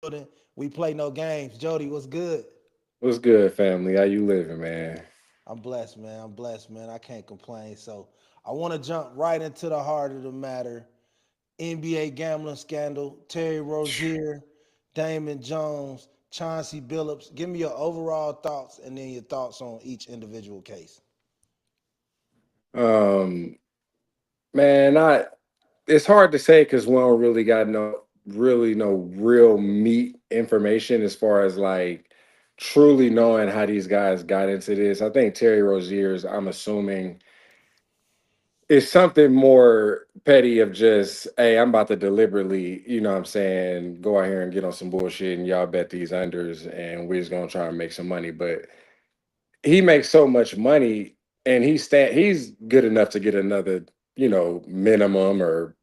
building. We play no games. Jody, what's good? What's good, family? How you living, man? I'm blessed, man. I'm blessed, man. I can't complain. So I want to jump right into the heart of the matter. NBA gambling scandal, Terry Rozier, Damon Jones, Chauncey Billups. Give me your overall thoughts and then your thoughts on each individual case. Um, man, I it's hard to say because we don't really got no real meat information as far as like truly knowing how these guys got into this. I think Terry Rozier's, I'm assuming, is something more petty of just, hey, I'm about to deliberately, what I'm saying, go out here and get on some bullshit and y'all bet these unders and we're just gonna try and make some money. But he makes so much money and he's good enough to get another, minimum or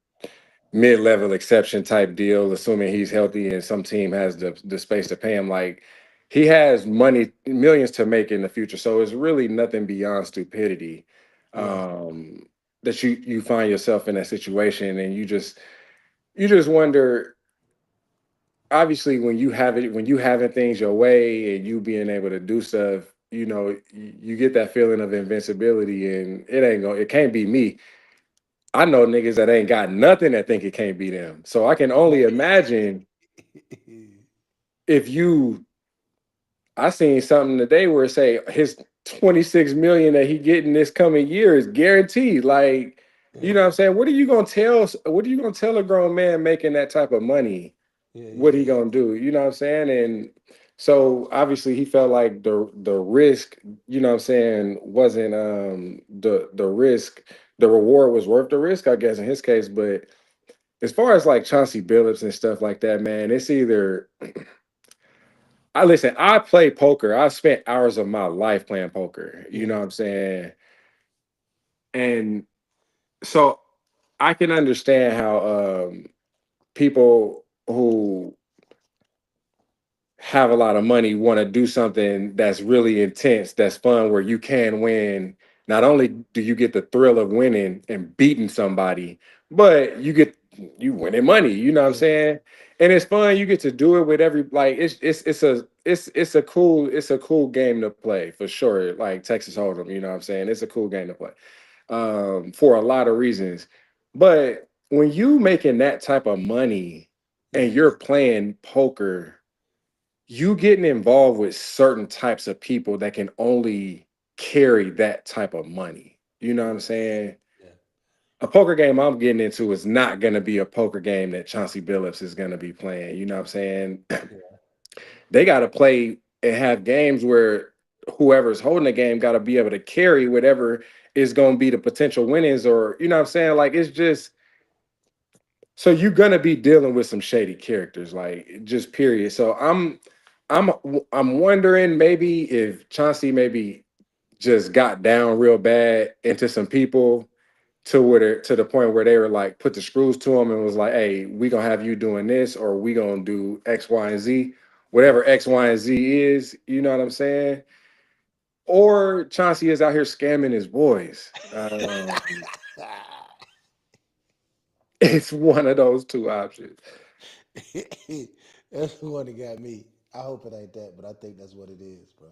mid-level exception type deal, assuming he's healthy and some team has the space to pay him. Like he has money, millions to make in the future. So it's really nothing beyond stupidity. Yeah, Um, that you find yourself in that situation and you just wonder, obviously when you having things your way and you being able to do stuff, you get that feeling of invincibility and it can't be me. I know niggas that ain't got nothing that think it can't be them. So I can only imagine if you I seen something today where it say his 26 million that he getting this coming year is guaranteed. Like, you yeah, know what I'm saying? What are you gonna tell a grown man making that type of money yeah, what yeah, he yeah. gonna do? You know what I'm saying? And so obviously he felt like the risk, what I'm saying, wasn't the risk, the reward was worth the risk, I guess in his case. But as far as like Chauncey Billups and stuff like that, man, it's either I play poker. I spent hours of my life playing poker. You know Yeah, what I'm saying? And so I can understand how people who have a lot of money want to do something that's really intense, that's fun, where you can win. Not only do you get the thrill of winning and beating somebody, but you winning money. You know what I'm yeah, saying? And it's fun. You get to do it with every like it's a cool game to play for sure. Like Texas Hold'em. You know what I'm saying? It's a cool game to play for a lot of reasons. But when you making that type of money and yeah, you're playing poker, you getting involved with certain types of people that can only carry that type of money. You know what I'm yeah, saying? yeah, A poker game I'm getting into is not going to be a poker game that Chauncey Billups is going to be playing. You know what I'm saying? yeah, They got to play and have games where whoever's holding the game got to be able to carry whatever is going to be the potential winnings, or you know what I'm saying? Like it's just, so you're gonna be dealing with some shady characters, like just period. So I'm I'm wondering maybe if Chauncey maybe just got down real bad into some people to the point where they were like put the screws to him and was like, hey, we gonna have you doing this or we gonna do X, Y, and Z, yeah. whatever X, Y, and Z is, you know what I'm saying? Or Chauncey is out here scamming his boys. It's one of those two options. That's the one that got me. I hope it ain't that, but I think that's what it is, bro.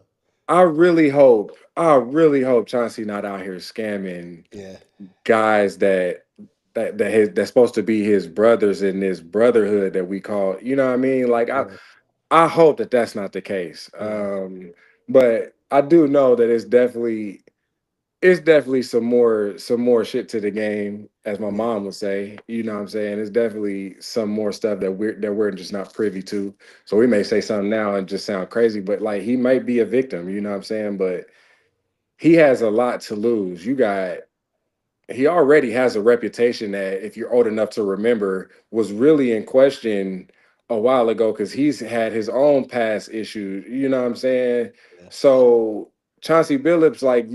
I really hope Chauncey not out here scamming Yeah, guys that's supposed to be his brothers in this brotherhood that we call. You know what I mean? Like yeah, I hope that that's not the case. yeah, But I do know that it's definitely some more shit to the game, as my yeah, mom would say. You know what I'm saying? It's definitely some more stuff that we're just not privy to. So we may yeah, say something now and just sound crazy, but like he might be a victim, you know what I'm saying? But he has a lot to lose. He already has a reputation that, if you're old enough to remember, was really in question a while ago because he's had his own past issues. You know what I'm saying? yeah, So Chauncey Billups, like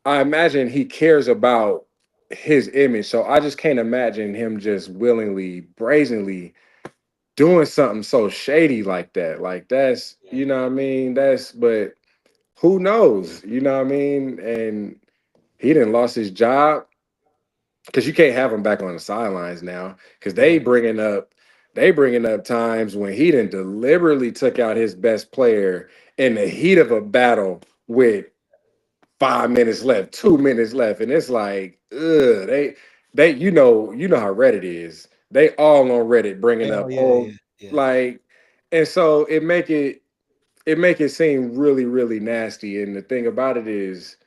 I imagine he cares about his image. So I just can't imagine him just willingly, brazenly doing something so shady like that. Like that's, yeah, you know what I mean? But who knows? You know what I mean? And he didn't lost his job because you can't have him back on the sidelines now because they yeah, bringing up They bringing up times when he done deliberately took out his best player in the heat of a battle with 5 minutes left, 2 minutes left, and it's like, ugh, they you know how Reddit is. They all on Reddit bringing Hell up yeah, yeah, old yeah, like, and so it make it seem really really nasty. And the thing about it is,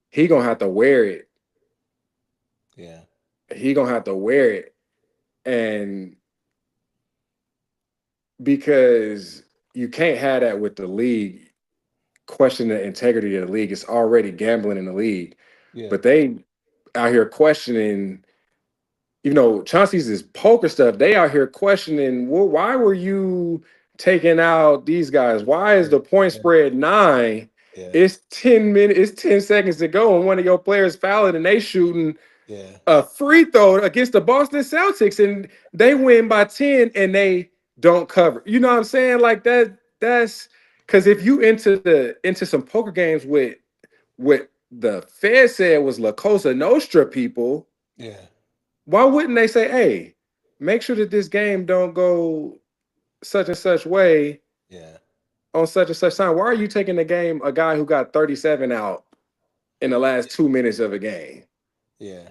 he gonna have to wear it. yeah, He gonna have to wear it, and because you can't have that with the league. Question the integrity of the league. It's already gambling in the league, yeah, but they out here questioning. Chauncey's is poker stuff. They out here questioning, well, why were you taking out these guys? Why is yeah, the point yeah, spread 9? yeah, It's 10 minutes, it's 10 seconds to go, and one of your players fouling and they shooting yeah, a free throw against the Boston Celtics, and they win by 10 and they don't cover. You know what I'm saying? Like that's because if you into some poker games with what the Fed said was La Cosa Nostra people, yeah, why wouldn't they say, hey, make sure that this game don't go such and such way yeah, on such and such time? Why are you taking the game a guy who got 37 out in the last 2 minutes of a game? yeah.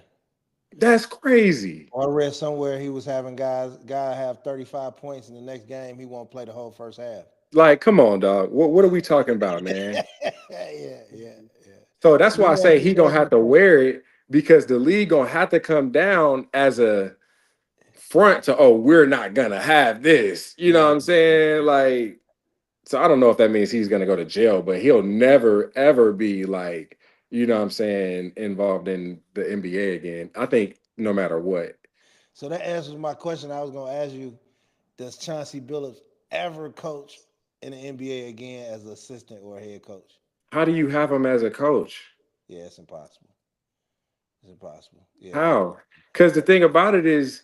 That's crazy. I read somewhere he was having guy have 35 points in the next game. He won't play the whole first half. Like, come on, dog. What are we talking about, man? Yeah, yeah, yeah. So that's So why I say he let me gonna ask you have a to question. wear it because the league gonna have to come down as a front to, oh, we're not gonna have this. You know Yeah, what I'm saying? Like, so I don't know if that means he's gonna go to jail, but he'll never ever be like, you know what I'm saying, involved in the NBA again. I think no matter what. so that answers my question. I was going to ask you: does Chauncey Billups ever coach in the NBA again as an assistant or a head coach? How do you have him as a coach? Yeah, it's impossible. It's impossible. Yeah, it's How? Because the thing about it is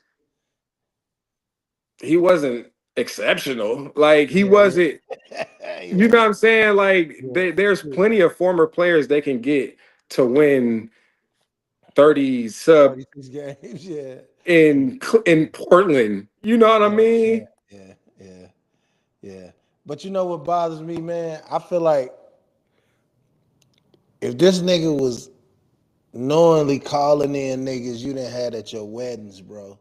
he wasn't exceptional. Like he yeah, wasn't, yeah, you yeah, know what I'm saying? Like yeah, there's yeah. plenty of former players they can get to win 30 sub 36 games. Yeah, in Portland. You know what I yeah, mean? yeah, yeah, yeah. But you know what bothers me, man? I feel like if this nigga was knowingly calling in niggas you didn't had at your weddings, bro,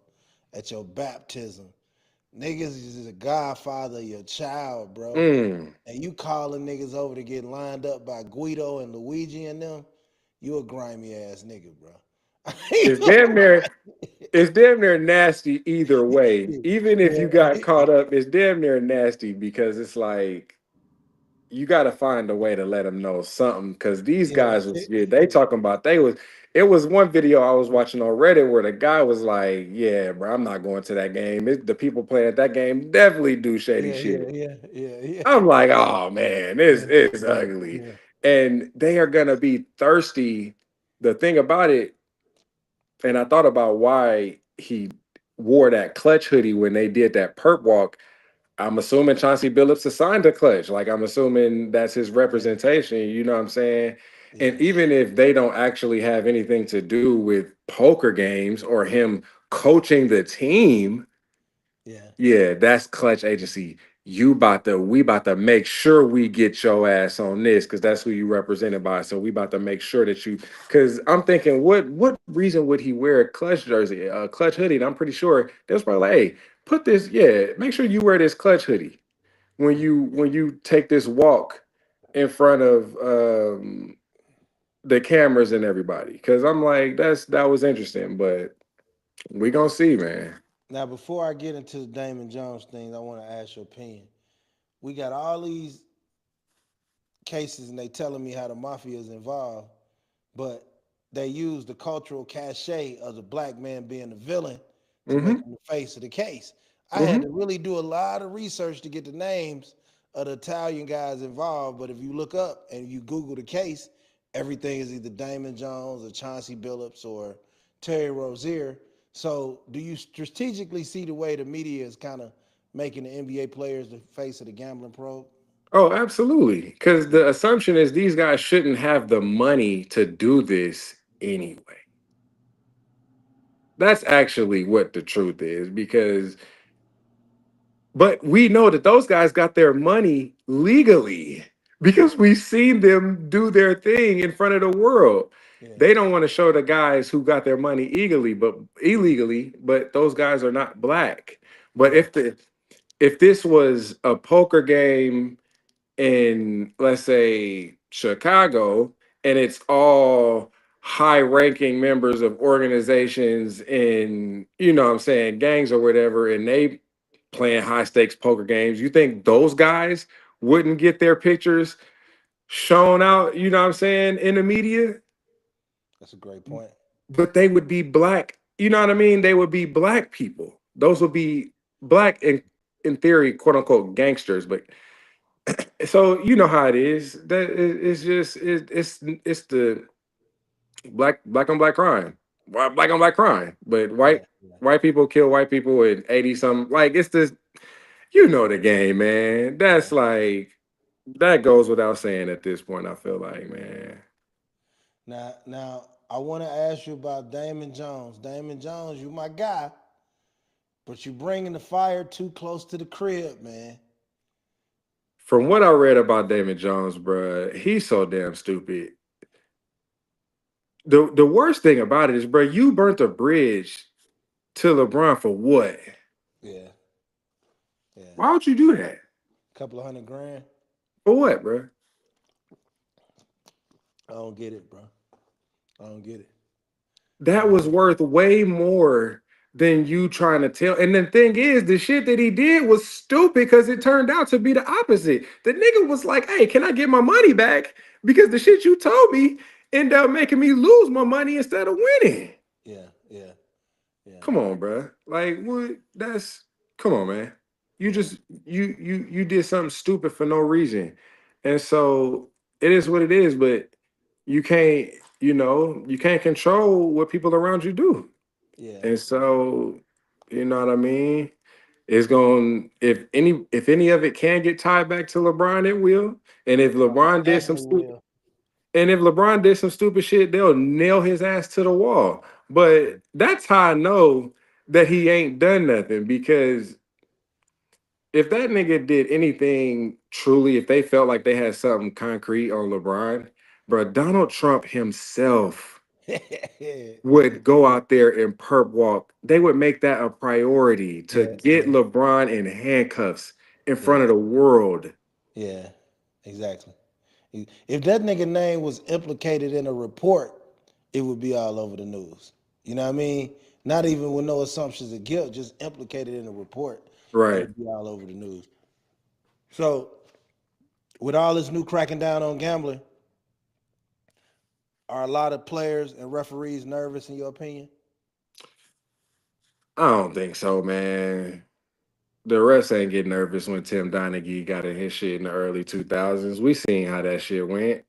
at your baptism, niggas is a godfather of your child, bro. Mm. And you calling niggas over to get lined up by Guido and Luigi and them, you a grimy ass nigga, bro. It's damn near it's damn near nasty either way. Even if yeah, you got caught up, it's damn near nasty because it's like you got to find a way to let them know something. Because these yeah, guys was, yeah, they talking about they was. It was one video I was watching on Reddit where the guy was like, "Yeah, bro, I'm not going to that game. The people playing at that game definitely do shady yeah, yeah, shit." yeah, yeah, yeah, I'm like, "Oh man, this yeah, is yeah, ugly," yeah, and they are gonna be thirsty. The thing about it, and I thought about why he wore that clutch hoodie when they did that perp walk. I'm assuming Chauncey Billups assigned a clutch. Like I'm assuming that's his yeah, representation. You know what I'm saying? And yeah, even if they don't actually have anything to do with poker games or him coaching the team, yeah, yeah, that's clutch agency. We about to make sure we get your ass on this because that's who you represented by. So we about to make sure that you, because I'm thinking, what reason would he wear a clutch jersey, a clutch hoodie? And I'm pretty sure they was probably like, hey, put this, yeah, make sure you wear this clutch hoodie when you take this walk in front of the cameras and everybody. Because I'm like, that was interesting, but we gonna see, man. Now, before I get into the Damon Jones thing, I want to ask your opinion. We got all these cases, and they telling me how the mafia is involved, but they use the cultural cachet of the black man being the villain to make Mm-hmm. him the face of the case. I had Mm-hmm. to really do a lot of research to get the names of the Italian guys involved, but if you look up and you Google the case, everything is either Damon Jones or Chauncey Billups or Terry Rozier. So, do you strategically see the way the media is kind of making the NBA players the face of the gambling probe? Oh, absolutely. Because Yeah, the assumption is these guys shouldn't have the money to do this anyway. That's actually what the truth is. Because But we know that those guys got their money legally because we've seen them do their thing in front of the world. Yeah, They don't want to show the guys who got their money illegally, but those guys are not black. But yeah, if this was a poker game in, let's say, Chicago, and it's all high ranking members of organizations in, what I'm saying, gangs or whatever, and they playing high stakes poker games, you think those guys wouldn't get their pictures shown out, what I'm saying, in the media? that's a great point. But they would be black, you know what I mean? They would be black people. Those would be black in theory, quote unquote, gangsters, but so you know how it is. It's just it's the black on black crime, black on black crime. But Yeah, yeah, white people kill white people in 80 something. Like it's this, you know the game, man. yeah, That's like that goes without saying at this point. I feel like, man. now, I want to ask you about Damon Jones. Damon Jones, you my guy, but you bringing the fire too close to the crib, man. From what I read about David Jones, bruh, he's so damn stupid. The worst thing about it is, bruh, you burnt a bridge to LeBron for what? Yeah, yeah. Why would you do that? Couple of hundred grand. For what, bruh? I don't get it, bro. I don't get it. I That was don't. worth way more than you trying to tell. And the thing is, the shit that he did was stupid because it turned out to be the opposite. The nigga was like, hey, can I get my money back? Because the shit you told me ended up making me lose my money instead of winning. Yeah, yeah, yeah, Come on, bro. Like, what? That's come on, man. You yeah, just you did something stupid for no reason. And so it is what it is, but you can't, you can't control what people around you do. yeah. And so, you know what I mean? It's going if any of it can get tied back to LeBron, it will. And if Oh, it LeBron did some definitely stupid will. and if LeBron did some stupid shit, they'll nail his ass to the wall. But that's how I know that he ain't done nothing because if that nigga did anything truly, if they felt like they had something concrete on LeBron, bro, Donald Trump himself would go yeah, out there and perp walk. They would make that a priority to yeah, get yeah, LeBron in handcuffs in front yeah, of the world. yeah. Exactly. If that nigga name was implicated in a report, it would be all over the news. You know what I mean? Not even with no assumptions of guilt, just implicated in a report, Right. it'll be all over the news. So, with all this new cracking down on gambling, are a lot of players and referees nervous in your opinion? I don't think so, man. The refs ain't get nervous when Tim Donaghy got in his shit in the early 2000s. We seen how that shit went.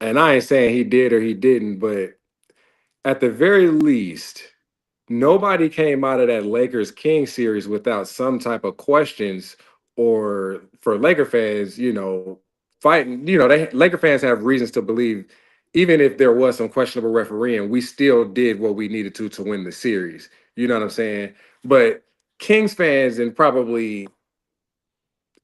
And I ain't saying he did or he didn't, but at the very least, nobody came out of that Lakers King series without some type of questions or for Laker fans, fighting, they Laker fans have reasons to believe even if there was some questionable refereeing, we still did what we needed to win the series. You know what I'm saying? But Kings fans and probably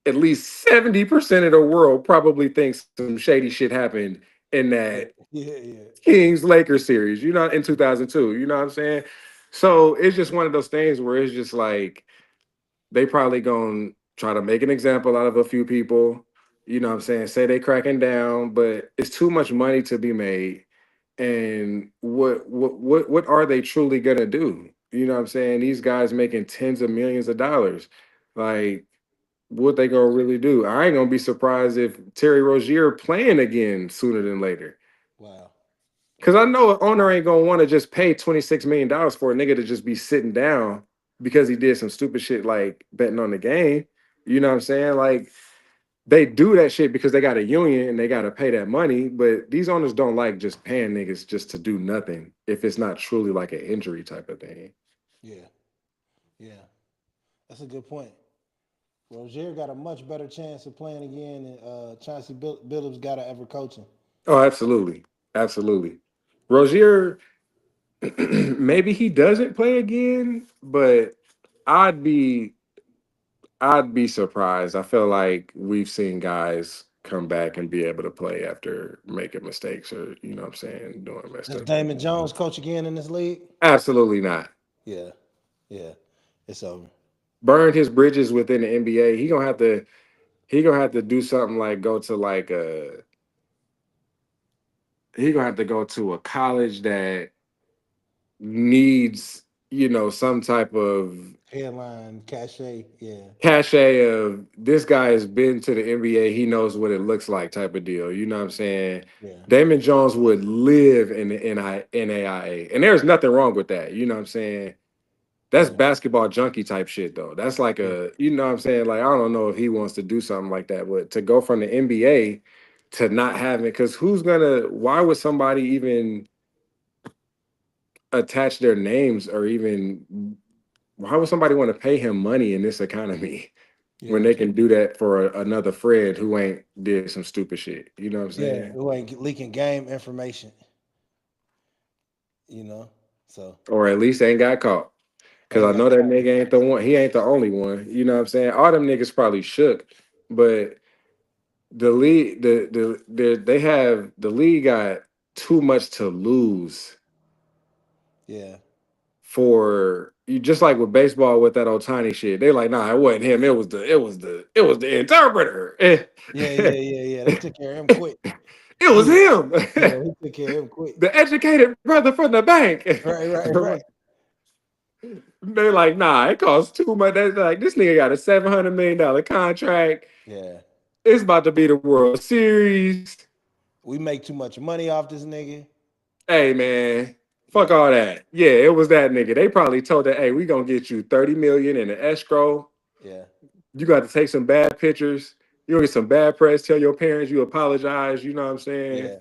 at least 70% of the world probably thinks some shady shit happened in that Yeah, yeah, yeah, Kings Lakers series, in 2002. You know what I'm saying? So it's just one of those things where it's just like they probably gonna try to make an example out of a few people. You know what I'm saying? Say they cracking down, but it's too much money to be made. And what are they truly gonna do? You know what I'm saying? These guys making tens of millions of dollars. Like, what they gonna really do? I ain't gonna be surprised if Terry Rozier playing again sooner than later. wow, Cause I know an owner ain't gonna want to just pay $26 million for a nigga to just be sitting down because he did some stupid shit like betting on the game. You know what I'm saying? Like they do that shit because they got a union and they gotta pay that money. But these owners don't like just paying niggas just to do nothing if it's not truly like an injury type of thing. yeah, yeah. That's a good point. Rozier got a much better chance of playing again than Chauncey Billups got to ever coaching. Oh, absolutely. Absolutely. Rozier, maybe he doesn't play again, but I'd be I'd be surprised. I feel like we've seen guys come back and be able to play after making mistakes or what I'm saying, doing messed Does up shit. Damon Jones coach again in this league? Absolutely not. Yeah, yeah, it's over. Burned his bridges within the NBA. He gonna have to do something like go to like a he gonna have to go to a college that needs, some type of Headline cachet. Yeah, cachet of this guy has been to the NBA, he knows what it looks like type of deal. You know what I'm saying? yeah, Damon Jones would live in the NAIA. And there's nothing wrong with that. You know what I'm saying? That's yeah, basketball junkie type shit though. That's like yeah, you know what I'm saying? Like I don't know if he wants to do something like that, but to go from the NBA to not having because why would somebody even attach their names or even why would somebody want to pay him money in this economy when yeah, they can do that for another Fred who ain't did some stupid shit? You know what I'm yeah. saying? Who ain't leaking game information? You know, so Or at least ain't got caught. Cause ain't I got know that caught. nigga ain't the one. He ain't the only one. You know what I'm saying? All them niggas probably shook, but the league, the league got too much to lose Yeah, for you. Just like with baseball with that old tiny shit, they like, nah, it wasn't him. It was the interpreter. yeah, yeah, yeah, yeah. They took care of him quick. It was Yeah, him. yeah. We took care of him quick. The educated brother from the bank. Right, right, right. They're like, nah, it costs too much. They're like, this nigga got a $700 million contract. Yeah, It's about to be the World Series. we make too much money off this nigga. Hey man, fuck Yeah, all that. Yeah, it was that nigga. They probably told that, hey, we gonna get you 30 million in the escrow. yeah, You got to take some bad pictures. You gonna get some bad press. Tell your parents you apologize. You know what I'm saying? yeah,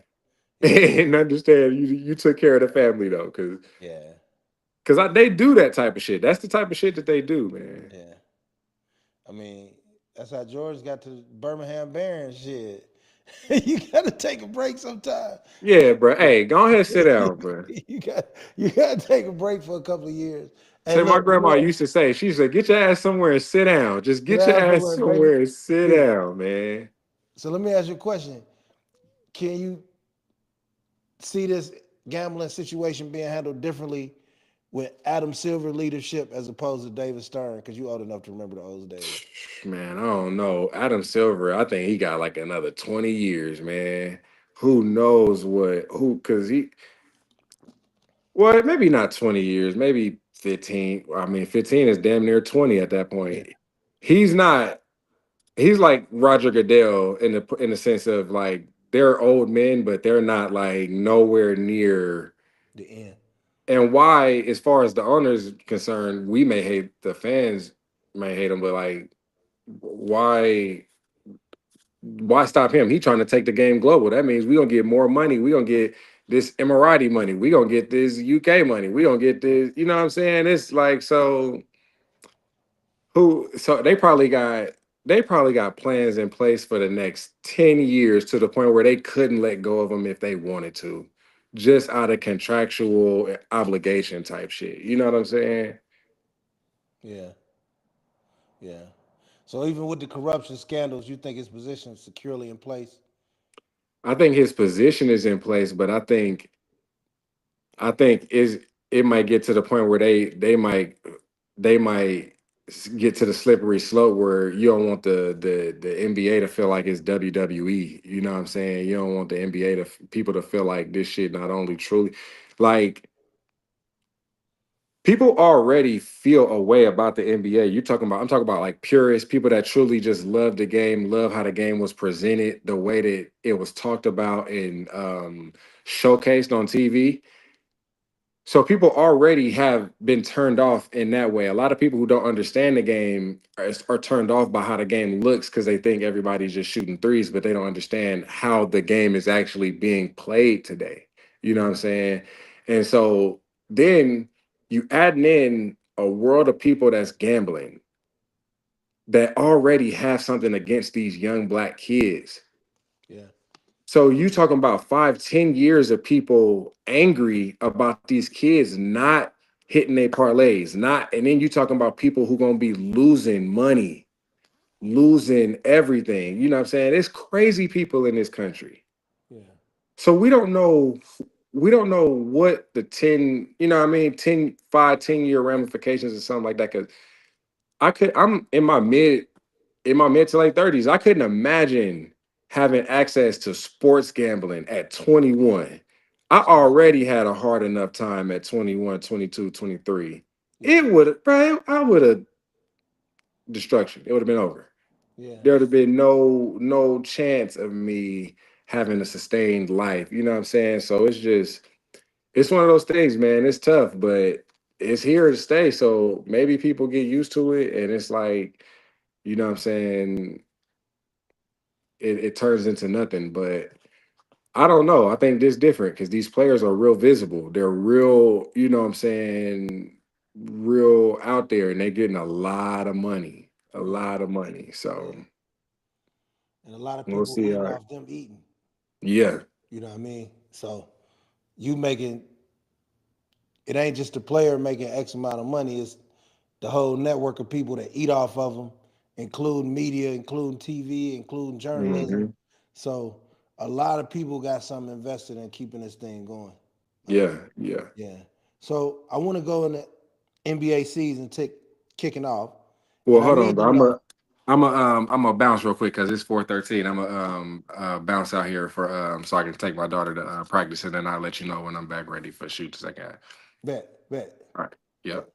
yeah, And understand you took care of the family though, yeah, because they do that type of shit. That's the type of shit that they do, man. yeah. I mean, that's how George got to Birmingham Barons shit. You gotta take a break sometime. Yeah, bro. Hey, go ahead, sit down, bro. you got you gotta take a break for a couple of years. Hey, Say my look, grandma used to say, she said, get your ass somewhere and sit down. Just sit get your down ass somewhere, baby. somewhere and sit Yeah. down, man. So let me ask you a question. Can you see this gambling situation being handled differently with Adam Silver leadership as opposed to David Stern? Because you old enough to remember the old days. Man, I don't know. Adam Silver, I think he got like another 20 years, man. Who knows because well, maybe not 20 years, maybe 15. I mean, 15 is damn near 20 at that Yeah, point. He's not, he's like Roger Goodell in the sense of like they're old men, but they're not like nowhere near. the end. And why, as far as the owners concerned, we may hate the fans may hate him, but like why stop him? He trying to take the game global. That means we gonna get more money. We gonna get this Emirati money. We gonna get this UK money. We gonna get this. You know what I'm saying? It's like so. So they probably got plans in place for the next 10 years to the point where they couldn't let go of them if they wanted to, just out of contractual obligation type shit. You know what I'm saying? Yeah, yeah. So even with the corruption scandals, you think his position is securely in place? I think his position is in place, but I think is it might get to the point where they might get to the slippery slope where you don't want the NBA to feel like it's WWE. You know what I'm saying? You don't want the NBA people to feel like this shit not only truly like people already feel a way about the NBA. I'm talking about like purists, people that truly just love the game, love how the game was presented, the way that it was talked about and showcased on TV. So people already have been turned off in that way. A lot of people who don't understand the game are turned off by how the game looks because they think everybody's just shooting threes, but they don't understand how the game is actually being played today. You know what I'm Mhm. saying? And so then you adding in a world of people that's gambling that already have something against these young black kids. Yeah, So you talking about 5, 10 years of people angry about these kids not hitting their parlays, not, and then you talking about people who gonna be losing money. losing everything. You know what I'm saying? It's crazy people in this country. Yeah. So we don't know what the 10, you know what I mean, 10 year ramifications or something like that. Cause I'm in my mid to late 30s. I couldn't imagine having access to sports gambling at 21. I Jeez. already had a hard enough time at 21, 22, 23. Yeah. It would have, bro, I would have destruction. It would have been over. Yeah. There would have been no chance of me having a sustained life. You know what I'm saying? So it's one of those things, man. It's tough, but it's here to stay. So maybe people get used to it, and it's like, you know what I'm saying, it turns into nothing. But I don't know. I think this different because these players are real visible. They're real, you know what I'm saying, real out there, and they're getting a lot of money. A Yeah. lot of money. So Yeah. And a lot of we'll people see. eating off them eating. Yeah. You know what I mean? So you making it ain't just the player making X amount of money. It's the whole network of people that eat off of them, including media, including TV, including journalism. Hmm. So a lot of people got something invested in keeping this thing going. Um, Yeah. Yeah. yeah. So I want to go in the NBA season kicking off, Well, and I hold on, need to bro. I'm know. a I'm a bounce real quick because it's 4:13. I'm a bounce out here for so I can take my daughter to practice, and then I'll let you know when I'm back ready for shoot the second half. Bet, bet. All right. Yep.